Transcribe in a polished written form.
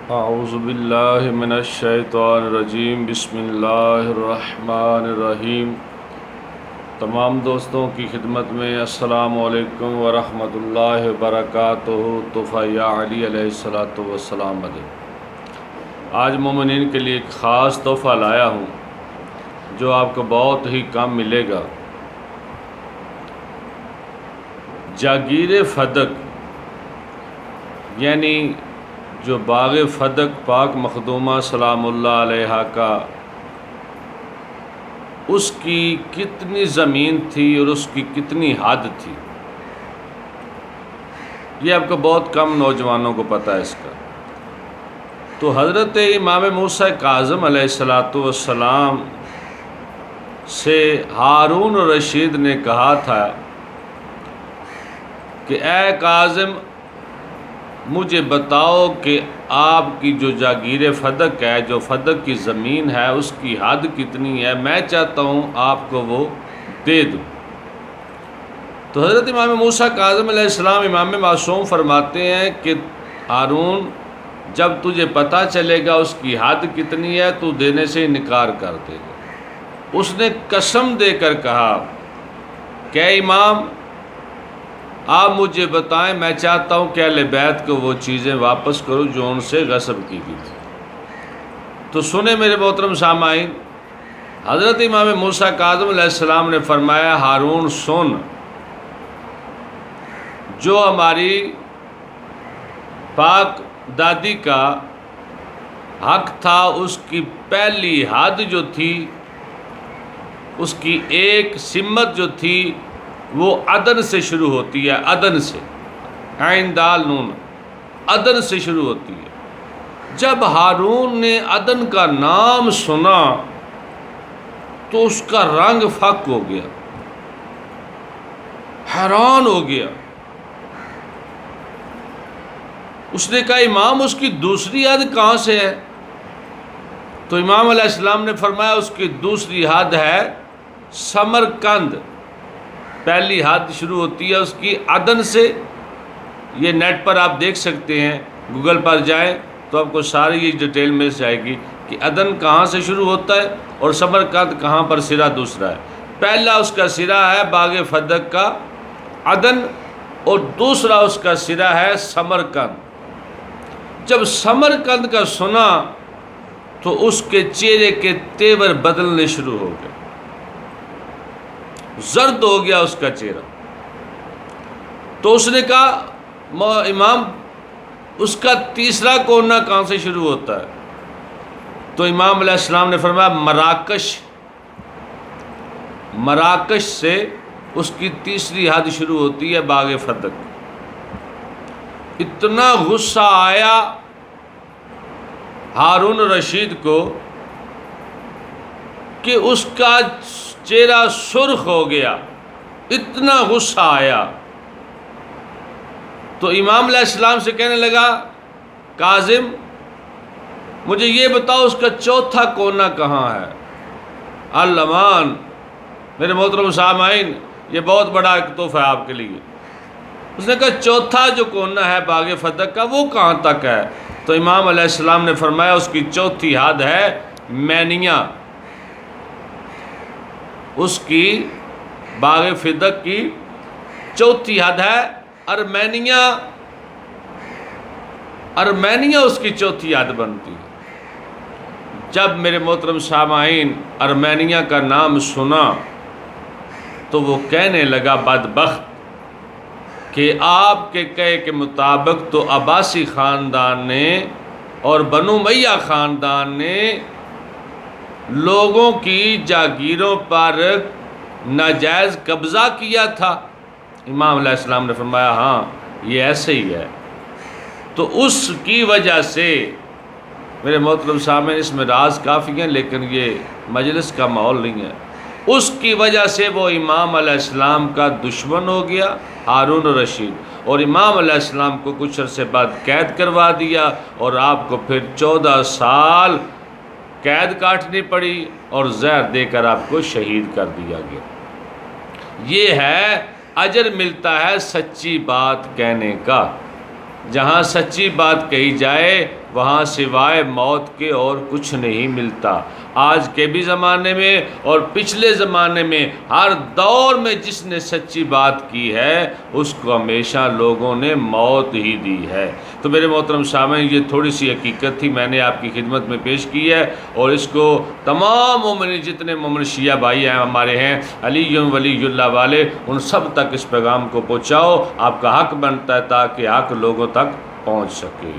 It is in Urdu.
اعوذ باللہ من الشیطان الرجیم، بسم اللہ الرحمن الرحیم۔ تمام دوستوں کی خدمت میں السلام علیکم ورحمۃ اللہ وبرکاتہ۔ تحفہ یا علی علیہ السلام علیہ۔ آج مومنین کے لیے ایک خاص تحفہ لایا ہوں جو آپ کو بہت ہی کم ملے گا۔ جاگیر فدق یعنی جو باغ فدق پاک مخدومہ سلام اللہ علیہ کا، اس کی کتنی زمین تھی اور اس کی کتنی حد تھی، یہ آپ کو بہت کم نوجوانوں کو پتہ ہے اس کا۔ تو حضرت امام موسیٰ کاظم علیہ السلام سے ہارون رشید نے کہا تھا کہ اے کاظم، مجھے بتاؤ کہ آپ کی جو جاگیر فدق ہے، جو فدق کی زمین ہے، اس کی حد کتنی ہے، میں چاہتا ہوں آپ کو وہ دے دوں۔ تو حضرت امام موسیٰ کاظم علیہ السلام امام معصوم فرماتے ہیں کہ ہارون، جب تجھے پتہ چلے گا اس کی حد کتنی ہے تو دینے سے انکار کر دے گا۔ اس نے قسم دے کر کہا کہ اے امام، آپ مجھے بتائیں، میں چاہتا ہوں کہ اہل بیت کو وہ چیزیں واپس کروں جو ان سے غصب کی گئی تھی۔ تو سنیں میرے محترم سامعین، حضرت امام موسیٰ کاظم علیہ السلام نے فرمایا، ہارون سن، جو ہماری پاک دادی کا حق تھا، اس کی پہلی حد جو تھی، اس کی ایک سمت جو تھی، وہ عدن سے شروع ہوتی ہے، عدن سے، عین دال نون، عدن سے شروع ہوتی ہے۔ جب ہارون نے عدن کا نام سنا تو اس کا رنگ فک ہو گیا، حیران ہو گیا۔ اس نے کہا، امام، اس کی دوسری حد کہاں سے ہے؟ تو امام علیہ السلام نے فرمایا، اس کی دوسری حد ہے سمرقند۔ پہلی حد شروع ہوتی ہے اس کی عدن سے۔ یہ نیٹ پر آپ دیکھ سکتے ہیں، گوگل پر جائیں تو آپ کو ساری یہ ڈیٹیل مل جائے گی کہ عدن کہاں سے شروع ہوتا ہے اور سمرقند کہاں پر سرا دوسرا ہے۔ پہلا اس کا سرا ہے باغ فدق کا عدن، اور دوسرا اس کا سرا ہے سمرقند۔ جب سمرقند کا سنا تو اس کے چہرے کے تیور بدلنے شروع ہو گئے، زرد ہو گیا اس کا چہرہ۔ تو اس نے کہا، امام، اس کا تیسرا کونا کہاں سے شروع ہوتا ہے؟ تو امام علیہ السلام نے فرمایا، مراکش سے اس کی تیسری حد شروع ہوتی ہے باغ فدق۔ اتنا غصہ آیا ہارون رشید کو کہ اس کا چہرہ سرخ ہو گیا، اتنا غصہ آیا۔ تو امام علیہ السلام سے کہنے لگا، کاظم، مجھے یہ بتاؤ اس کا چوتھا کونا کہاں ہے؟ الامان، میرے محترم سامعین، یہ بہت بڑا ایک تحفہ ہے آپ کے لیے۔ اس نے کہا، چوتھا جو کونا ہے باغ فدق کا، وہ کہاں تک ہے؟ تو امام علیہ السلام نے فرمایا، اس کی چوتھی حد ہے مینیا۔ اس کی باغ فدق کی چوتھی حد ہے ارمینیا۔ ارمینیا اس کی چوتھی حد بنتی ہے۔ جب میرے محترم سامعین ارمینیا کا نام سنا تو وہ کہنے لگا، بدبخت، کہ آپ کے کہے کے مطابق تو عباسی خاندان نے اور بنو امیہ خاندان نے لوگوں کی جاگیروں پر ناجائز قبضہ کیا تھا۔ امام علیہ السلام نے فرمایا، ہاں، یہ ایسے ہی ہے۔ تو اس کی وجہ سے میرے محترم سامعین، اس میں راز کافی ہیں لیکن یہ مجلس کا ماحول نہیں ہے، اس کی وجہ سے وہ امام علیہ السلام کا دشمن ہو گیا ہارون رشید، اور امام علیہ السلام کو کچھ عرصے بعد قید کروا دیا، اور آپ کو پھر 14 سال قید کاٹنی پڑی اور زہر دے کر آپ کو شہید کر دیا گیا۔ یہ ہے اجر ملتا ہے سچی بات کہنے کا۔ جہاں سچی بات کہی جائے وہاں سوائے موت کے اور کچھ نہیں ملتا۔ آج کے بھی زمانے میں اور پچھلے زمانے میں ہر دور میں جس نے سچی بات کی ہے اس کو ہمیشہ لوگوں نے موت ہی دی ہے۔ تو میرے محترم سامعین، یہ تھوڑی سی حقیقت تھی، میں نے آپ کی خدمت میں پیش کی ہے، اور اس کو تمام مومنین، جتنے مومن شیعہ بھائی ہیں ہمارے ہیں علی ولی اللہ والے، ان سب تک اس پیغام کو پہنچاؤ۔ آپ کا حق بنتا ہے تاکہ حق لوگوں تک پہنچ سکے۔